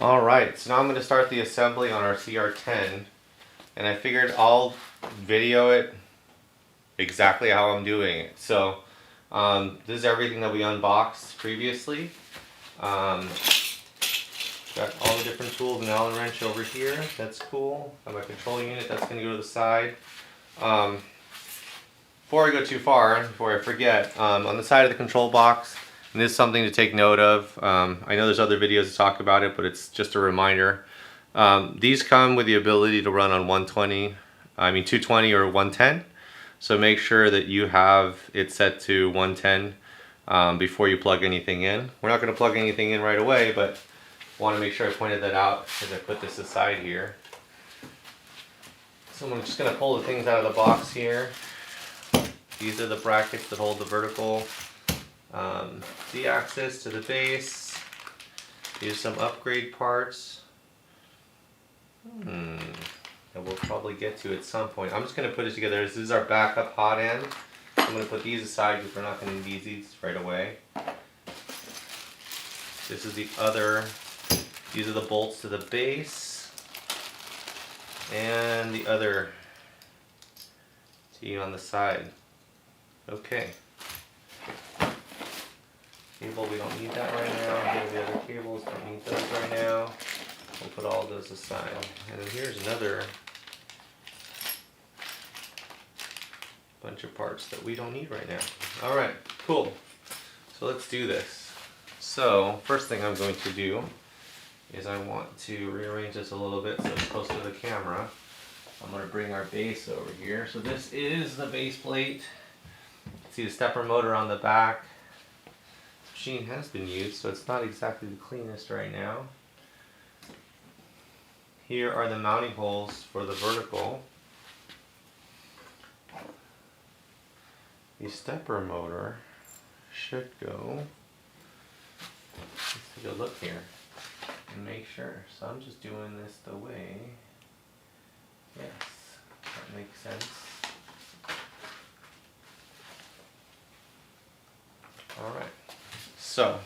Alright, so now I'm going to start the assembly on our CR-10, and I figured I'll video it exactly how I'm doing it. So this is everything that we unboxed previously. Got all the different tools and Allen wrench over here. That's cool. Got my control unit. That's going to go to the side. Before I go too far, before I forget, on the side of the control box, and this is something to take note of. I know there's other videos to talk about it, but it's just a reminder. These come with the ability to run on 220 or 110. So make sure that you have it set to 110 before you plug anything in. We're not going to plug anything in right away, but want to make sure I pointed that out as I put this aside here. So I'm just going to pull the things out of the box here. These are the brackets that hold the vertical Z-axis to the base. These are some upgrade parts that we'll probably get to at some point. I'm just going to put it together. This is our backup hot end. I'm going to put these aside because we're not going to need these right away. This is the other. These are the bolts to the base. And the other T on the side. Okay. Cable, we don't need that right now. Here are the other cables, don't need those right now. We'll put all those aside. And then here's another bunch of parts that we don't need right now. Alright, cool. So let's do this. So, first thing I'm going to do is I want to rearrange this a little bit so it's close to the camera. I'm going to bring our base over here. So this is the base plate. See the stepper motor on the back. This machine has been used, so it's not exactly the cleanest right now. Here are the mounting holes for the vertical. The stepper motor should go. Let's take a look here and make sure. So I'm just doing this the way. Yes, that makes sense. Alright, so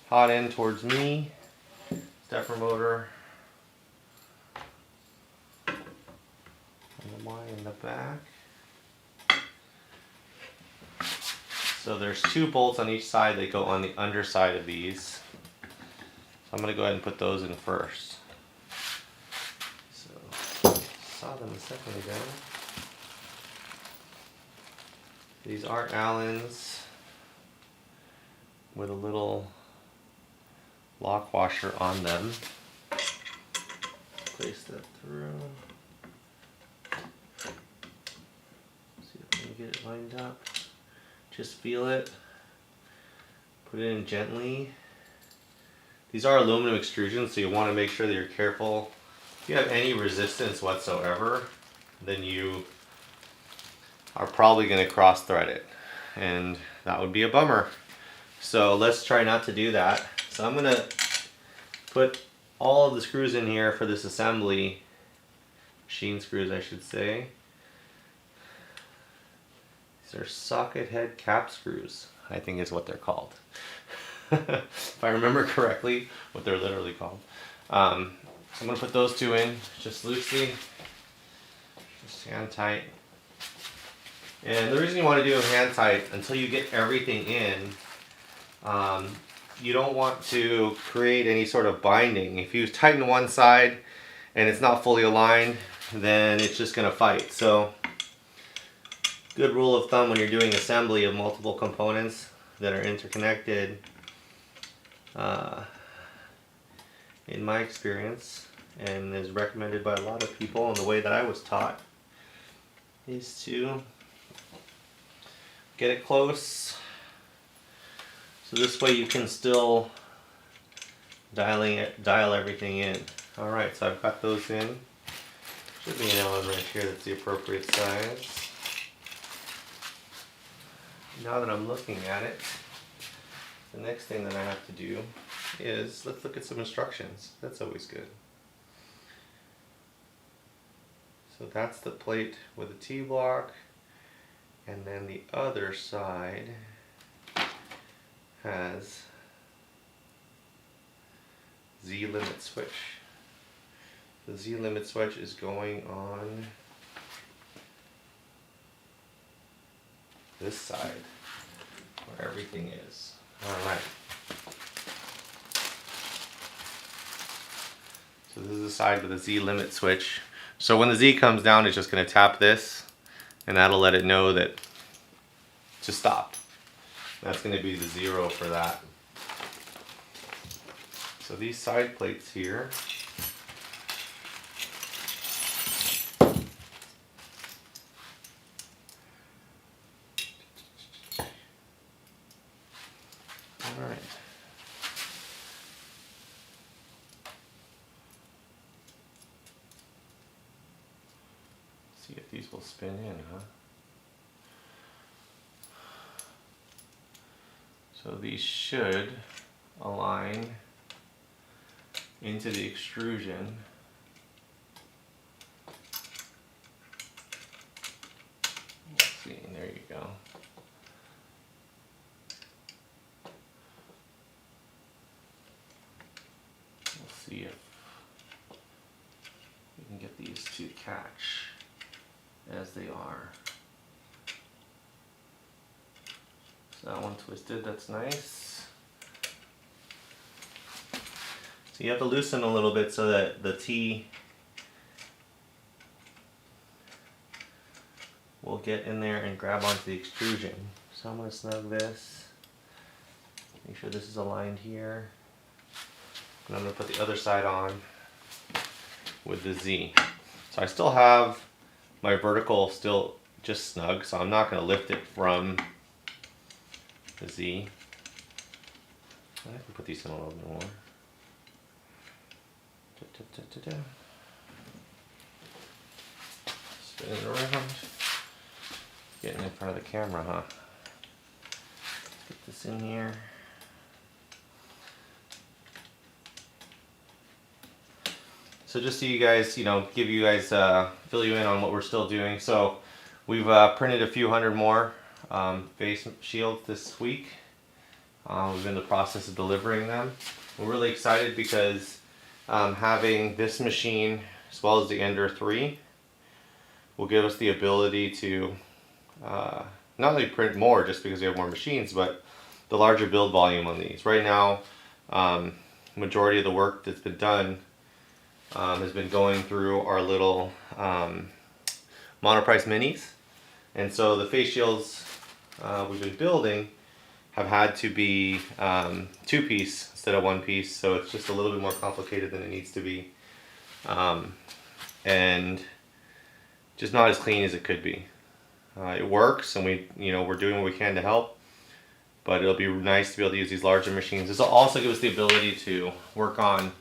hot end towards me, stepper motor on the Y in the back. So there's two bolts on each side that go on the underside of these. So I'm going to go ahead and put those in first. So saw them a second ago. These are Allens with a little lock washer on them. Place that through. See if I can get it lined up. Just feel it. Put it in gently. These are aluminum extrusions, so you want to make sure that you're careful. If you have any resistance whatsoever, then you are probably going to cross thread it, and that would be a bummer. So let's try not to do that. So I'm going to put all of the screws in here for this assembly, machine screws I should say. These are socket head cap screws, I think is what they're called. If I remember correctly, what they're literally called. So I'm going to put those two in just loosely, just hand tight. And the reason you want to do them hand tight until you get everything in, you don't want to create any sort of binding. If you tighten one side and it's not fully aligned, then it's just going to fight. So good rule of thumb when you're doing assembly of multiple components that are interconnected, in my experience, and is recommended by a lot of people and the way that I was taught, is to get it close, so this way you can still dial everything in. Alright, so I've got those in. Should be an Allen wrench here that's the appropriate size. Now that I'm looking at it, the next thing that I have to do is, let's look at some instructions. That's always good. So that's the plate with a T-block, and then the other side has Z limit switch. The Z limit switch is going on this side where everything is. Alright. So this is the side with the Z limit switch. So when the Z comes down, it's just going to tap this, and that'll let it know that to stop. That's going to be the 0 for that. So these side plates here, alright. See if these will spin in, huh? So these should align into the extrusion. Let's see, there you go. We'll see if we can get these to catch as they are. So that one twisted, that's nice. So you have to loosen a little bit so that the T will get in there and grab onto the extrusion. So I'm going to snug this, make sure this is aligned here, and I'm going to put the other side on with the Z. So I still have my vertical still just snug, so I'm not going to lift it from the Z. I can put these in a little bit more. Spin it around. Getting in front of the camera, huh? Let's get this in here. So just so you guys, give you guys, fill you in on what we're still doing. So we've printed a few hundred more face shields this week. We've been in the process of delivering them. We're really excited because having this machine as well as the Ender 3 will give us the ability to not only print more just because we have more machines, but the larger build volume on these. Right now, majority of the work that's been done has been going through our little monoprice minis, and so the face shields we've been building have had to be 2-piece instead of 1-piece, so it's just a little bit more complicated than it needs to be, and just not as clean as it could be. It works, and we're doing what we can to help, but it'll be nice to be able to use these larger machines. This will also give us the ability to work on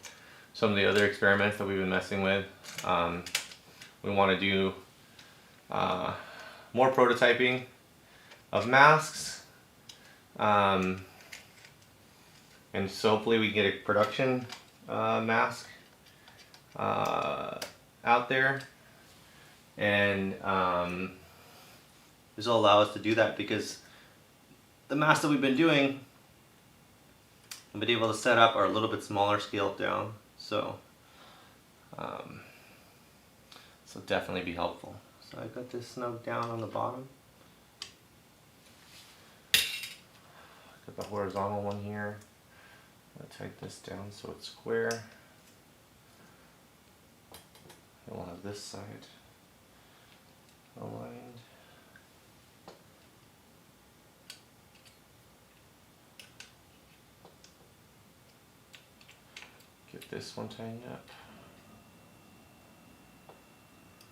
some of the other experiments that we've been messing with. We want to do more prototyping of masks, and so hopefully we can get a production mask out there, and this will allow us to do that because the masks that we've been doing I've been able to set up are a little bit smaller scaled down, so definitely be helpful. So I got this snug down on the bottom. Got the horizontal one here. I'll tighten this down so it's square. And we'll have this side aligned. Get this one tightened up.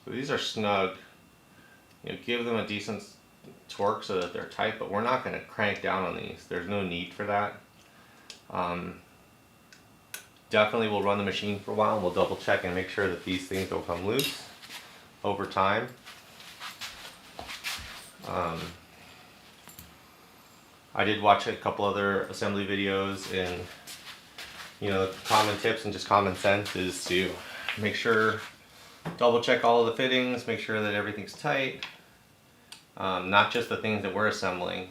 So these are snug. Give them a decent torque so that they're tight, but we're not going to crank down on these. There's no need for that. Definitely we'll run the machine for a while and we'll double check and make sure that these things don't come loose over time. I did watch a couple other assembly videos, and common tips and just common sense is to make sure, double check all of the fittings, make sure that everything's tight. Not just the things that we're assembling,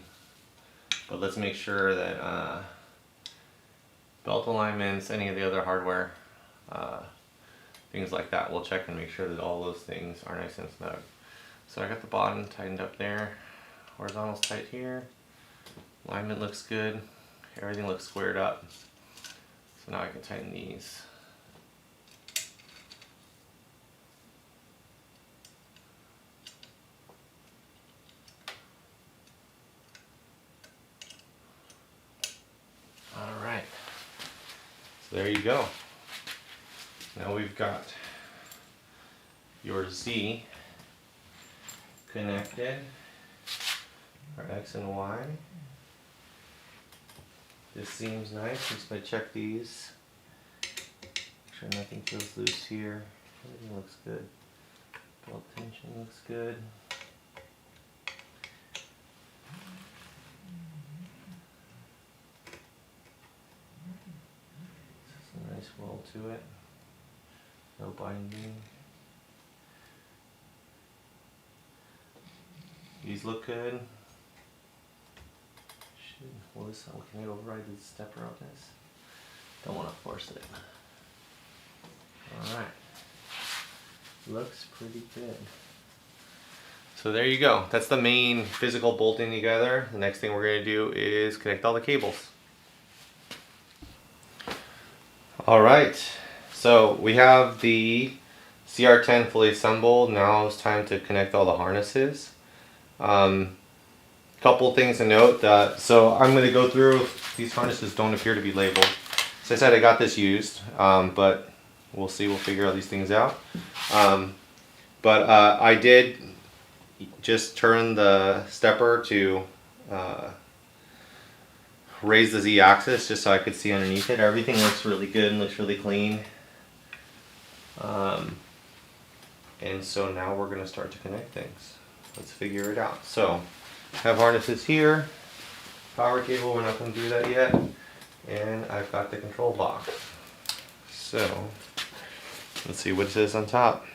but let's make sure that belt alignments, any of the other hardware, things like that. We'll check and make sure that all those things are nice and snug. So I got the bottom tightened up there, horizontal's tight here, alignment looks good, everything looks squared up. So now I can tighten these. Alright, so there you go. Now we've got your Z connected, our X and Y. This seems nice. I'm just going to check these. Make sure nothing feels loose here. Everything looks good. Belt tension looks good. There's a nice roll to it. No binding. These look good. Well, can I override the stepper on this? Don't want to force it. Alright. Looks pretty good. So there you go. That's the main physical bolting together. The next thing we're going to do is connect all the cables. Alright. So we have the CR-10 fully assembled. Now it's time to connect all the harnesses. Couple things to note. So I'm going to go through, these harnesses don't appear to be labeled. As I said, I got this used, but we'll see, we'll figure all these things out. I did just turn the stepper to raise the Z axis just so I could see underneath it. Everything looks really good and looks really clean. And so now we're going to start to connect things. Let's figure it out. So I have harnesses here, power cable, we're not going to do that yet, and I've got the control box. So let's see what it says on top.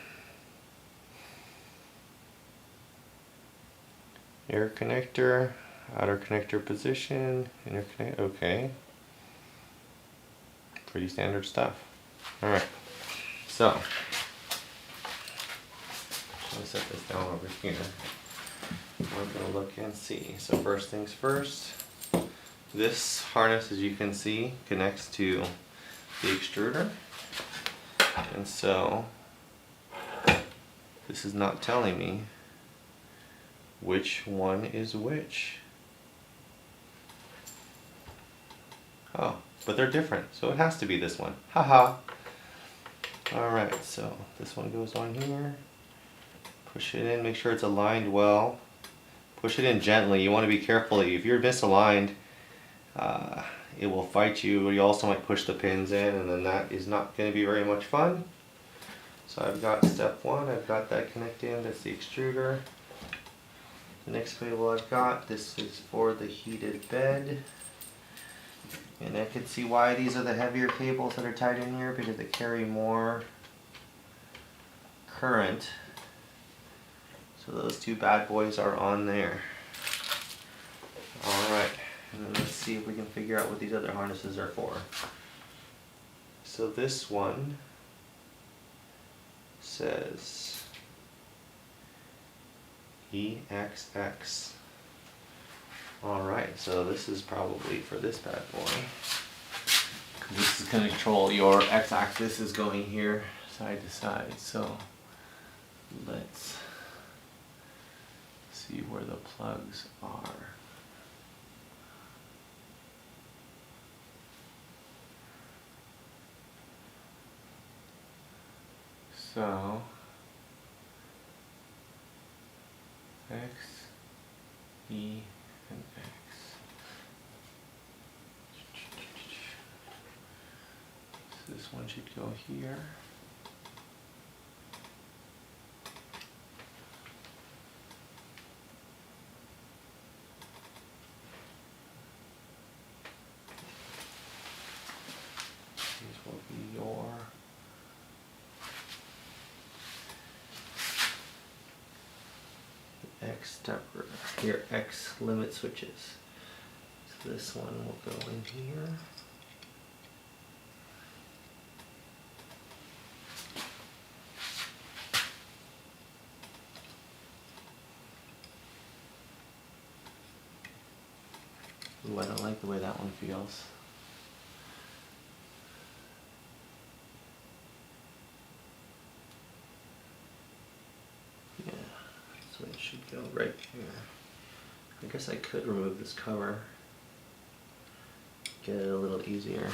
Air connector, outer connector position, interconnect, okay. Pretty standard stuff. Alright, so I'm going to set this down over here. We're going to look and see. So first things first, this harness, as you can see, connects to the extruder. And so this is not telling me which one is which. Oh, but they're different, so it has to be this one. Haha. Alright, so this one goes on here. Push it in, make sure it's aligned well. Push it in gently. You want to be careful. If you're misaligned, it will fight you. You also might push the pins in, and then that is not going to be very much fun. So I've got step one. I've got that connected in. That's the extruder. The next cable I've got, this is for the heated bed. And I can see why these are the heavier cables that are tied in here, because they carry more current. So those two bad boys are on there. Alright, and then let's see if we can figure out what these other harnesses are for. So this one says EXX. Alright, so this is probably for this bad boy. This is going to control your X-axis is going here side to side. So let's see where the plugs are. So X, E, and X. So this one should go here. These will be your X stepper, your X limit switches. So this one will go in here. Ooh, I don't like the way that one feels. Yeah, so it should go right here. I guess I could remove this cover, get it a little easier,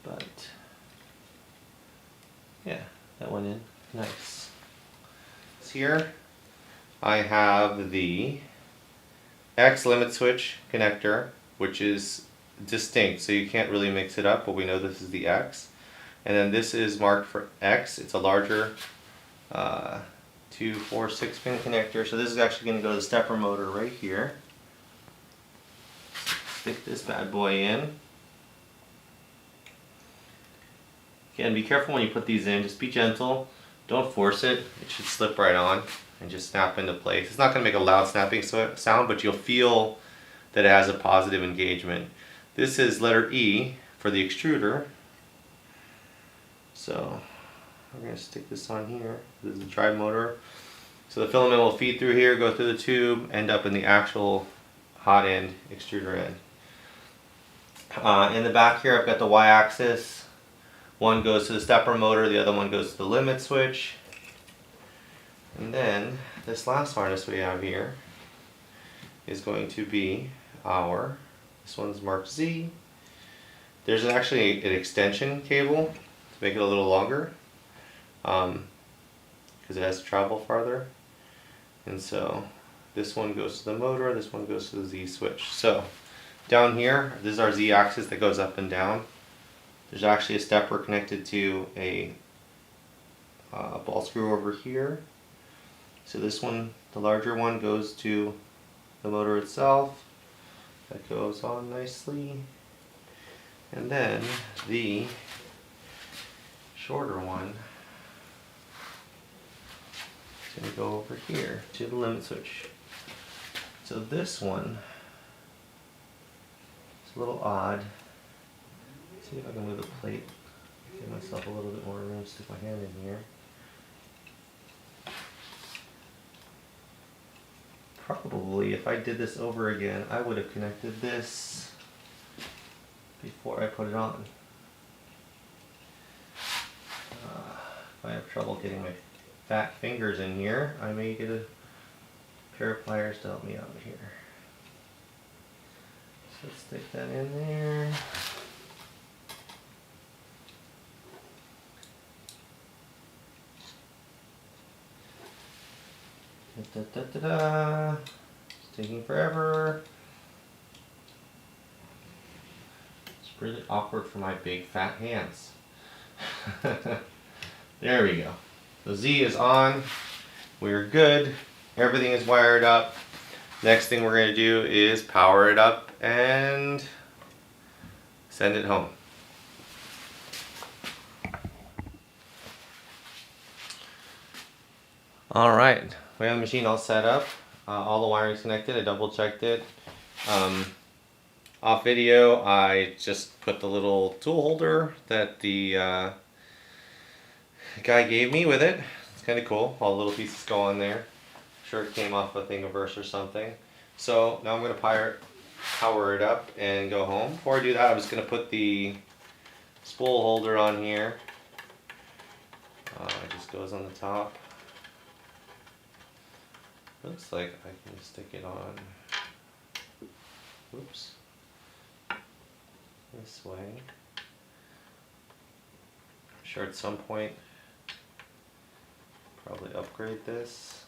but yeah, that went in nice. Here I have the X limit switch connector, which is distinct, so you can't really mix it up, but we know this is the X. And then this is marked for X. It's a larger 2, 4, 6 pin connector. So this is actually going to go to the stepper motor right here. Stick this bad boy in. Again, be careful when you put these in. Just be gentle. Don't force it. It should slip right on and just snap into place. It's not going to make a loud snapping sound, but you'll feel that it has a positive engagement. This is letter E for the extruder. So we're going to stick this on here. This is the drive motor. So the filament will feed through here, go through the tube, end up in the actual hot end, extruder end. In the back here I've got the Y-axis. One goes to the stepper motor, the other one goes to the limit switch. And then this last harness we have here is going to be this one's marked Z. There's actually an extension cable to make it a little longer because it has to travel farther. And so this one goes to the motor, this one goes to the Z switch. So down here, this is our Z axis that goes up and down. There's actually a stepper connected to a ball screw over here. So this one, the larger one, goes to the motor itself. That goes on nicely. And then the shorter one is going to go over here to the limit switch. So this one is a little odd. Let's see if I can move the plate, give myself a little bit more room to stick my hand in here. Probably if I did this over again, I would have connected this before I put it on. If I have trouble getting my fat fingers in here, I may get a pair of pliers to help me out here. So let's stick that in there. Da, da, da, da. It's taking forever. It's really awkward for my big fat hands. There we go. The Z is on. We're good. Everything is wired up. Next thing we're going to do is power it up and send it home. All right, we have the machine all set up. All the wiring's connected. I double checked it. Off video, I just put the little tool holder that the guy gave me with it. It's kind of cool. All the little pieces go on there. I'm sure it came off a Thingiverse or something. So now I'm going to power it up and go home. Before I do that, I'm just going to put the spool holder on here. It just goes on the top. Looks like I can stick it on. Oops. This way. I'm sure at some point probably upgrade this.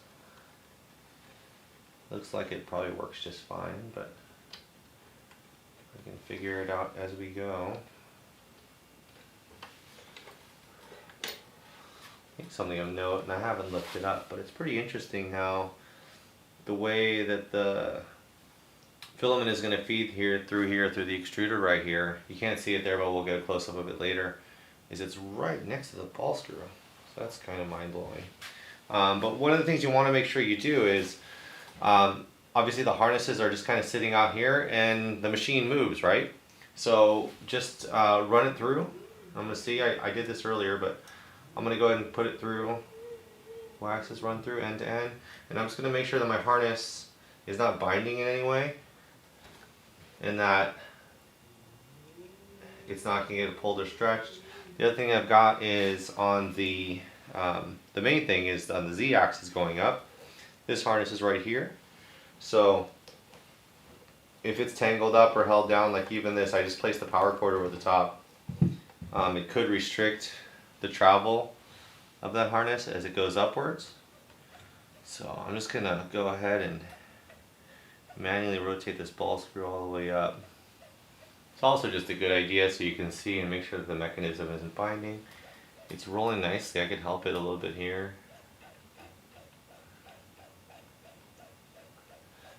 Looks like it probably works just fine, but I can figure it out as we go. I think something of note, and I haven't looked it up, but it's pretty interesting how the way that the filament is going to feed through the extruder right here. You can't see it there, but we'll get a close-up of it later. Is it's right next to the ball screw. So that's kind of mind-blowing. But one of the things you want to make sure you do is, obviously the harnesses are just kind of sitting out here and the machine moves, right? So just run it through. I'm going to see, I did this earlier, but I'm going to go ahead and put it through. Y-axis run through end to end. And I'm just going to make sure that my harness is not binding in any way. in that it's not going to get pulled or stretched. The other thing I've got is on the main thing is on the Z-axis going up. This harness is right here. So if it's tangled up or held down, like even this, I just placed the power cord over the top. It could restrict the travel of that harness as it goes upwards. So I'm just going to go ahead and manually rotate this ball screw all the way up. It's also just a good idea so you can see and make sure that the mechanism isn't binding. It's rolling nicely. I could help it a little bit here.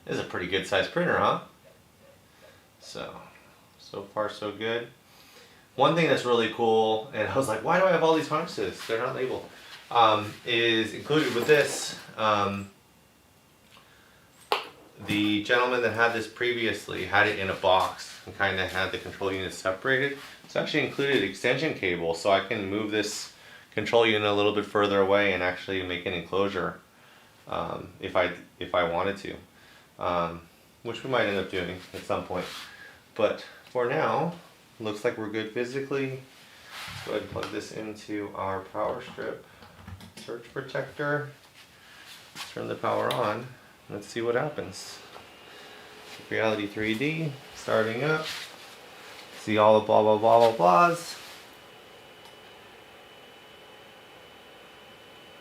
This is a pretty good sized printer, huh? So far so good. One thing that's really cool, and I was like, why do I have all these harnesses? They're not labeled. Is included with this. The gentleman that had this previously had it in a box and kind of had the control unit separated. It's actually included extension cable, so I can move this control unit a little bit further away and actually make an enclosure if I wanted to, which we might end up doing at some point. But for now, looks like we're good physically. Let's go ahead and plug this into our power strip surge protector. Turn the power on. Let's see what happens. Creality 3D starting up. See all the blah blah blah blah blahs.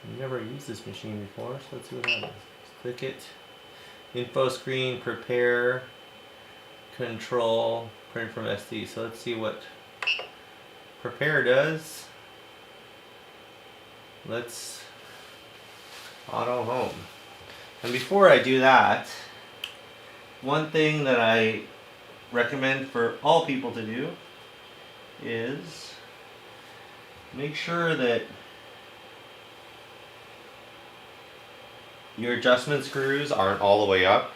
I've never used this machine before, so let's see what happens. Just click it. Info screen, prepare, control, print from SD. So let's see what prepare does. Let's auto home. And before I do that, one thing that I recommend for all people to do is make sure that your adjustment screws aren't all the way up.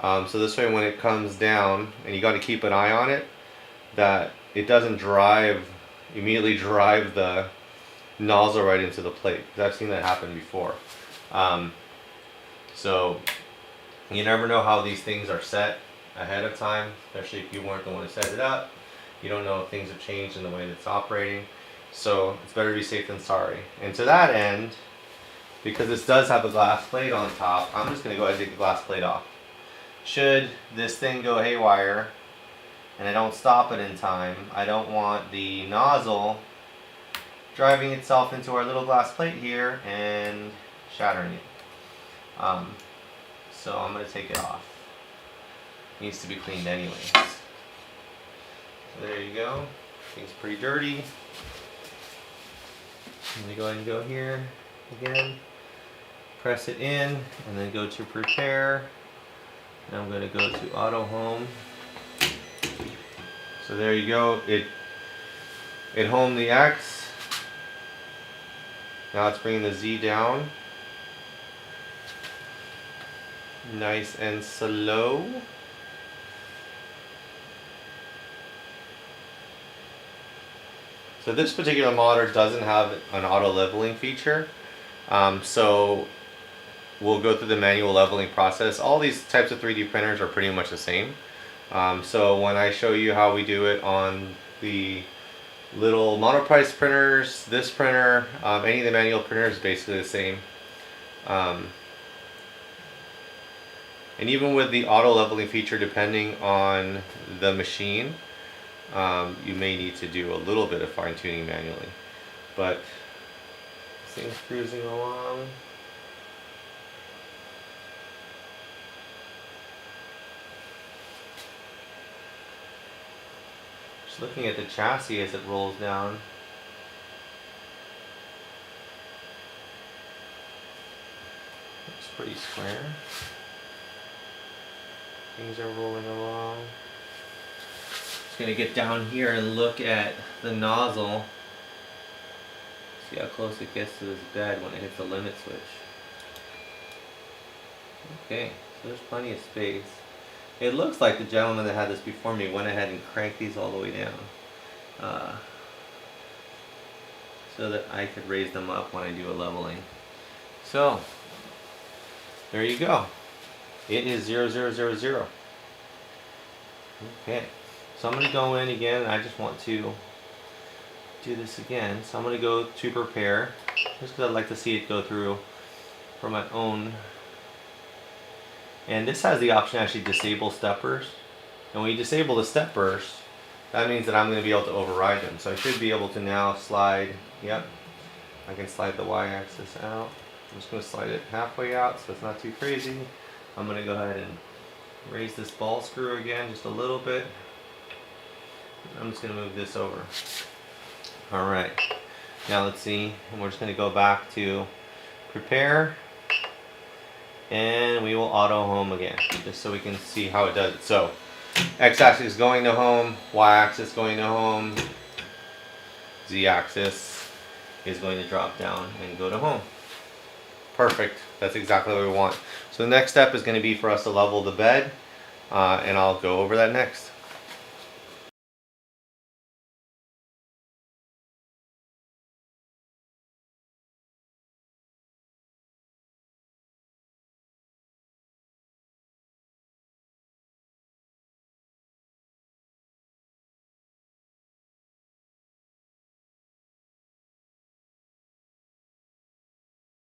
So this way when it comes down, and you got to keep an eye on it, that it doesn't immediately drive the nozzle right into the plate. Because I've seen that happen before. So you never know how these things are set ahead of time, especially if you weren't the one who set it up. You don't know if things have changed in the way that it's operating. So it's better to be safe than sorry. And to that end, because this does have a glass plate on top, I'm just going to go ahead and take the glass plate off. Should this thing go haywire and I don't stop it in time, I don't want the nozzle driving itself into our little glass plate here and shattering it. So I'm going to take it off. It needs to be cleaned anyways. So there you go. Thing's pretty dirty. I'm going to go ahead and go here again. Press it in and then go to prepare. And I'm going to go to auto home. So there you go. It homed the X. Now it's bringing the Z down. Nice and slow. So this particular modder doesn't have an auto leveling feature. So we'll go through the manual leveling process. All these types of 3D printers are pretty much the same. So when I show you how we do it on the little monoprice printers, this printer, any of the manual printers is basically the same. And even with the auto leveling feature, depending on the machine, you may need to do a little bit of fine tuning manually. But this thing's cruising along. Just looking at the chassis as it rolls down. Looks pretty square. Things are rolling along. Just gonna get down here and look at the nozzle. See how close it gets to this bed when it hits the limit switch. Okay, so there's plenty of space. It looks like the gentleman that had this before me went ahead and cranked these all the way down. So that I could raise them up when I do a leveling. So, there you go. It is 0000. Okay, so I'm going to go in again. I just want to do this again. So I'm going to go to prepare, just because I'd like to see it go through for my own. And this has the option to actually disable steppers. And when you disable the steppers, that means that I'm going to be able to override them. So I should be able to now slide, yep, I can slide the y-axis out. I'm just going to slide it halfway out so it's not too crazy. I'm going to go ahead and raise this ball screw again just a little bit. I'm just going to move this over. Alright, now let's see, and we're just going to go back to prepare, and we will auto home again, just so we can see how it does it. So, x-axis going to home, y-axis going to home, z-axis is going to drop down and go to home. Perfect, that's exactly what we want. So the next step is going to be for us to level the bed, and I'll go over that next.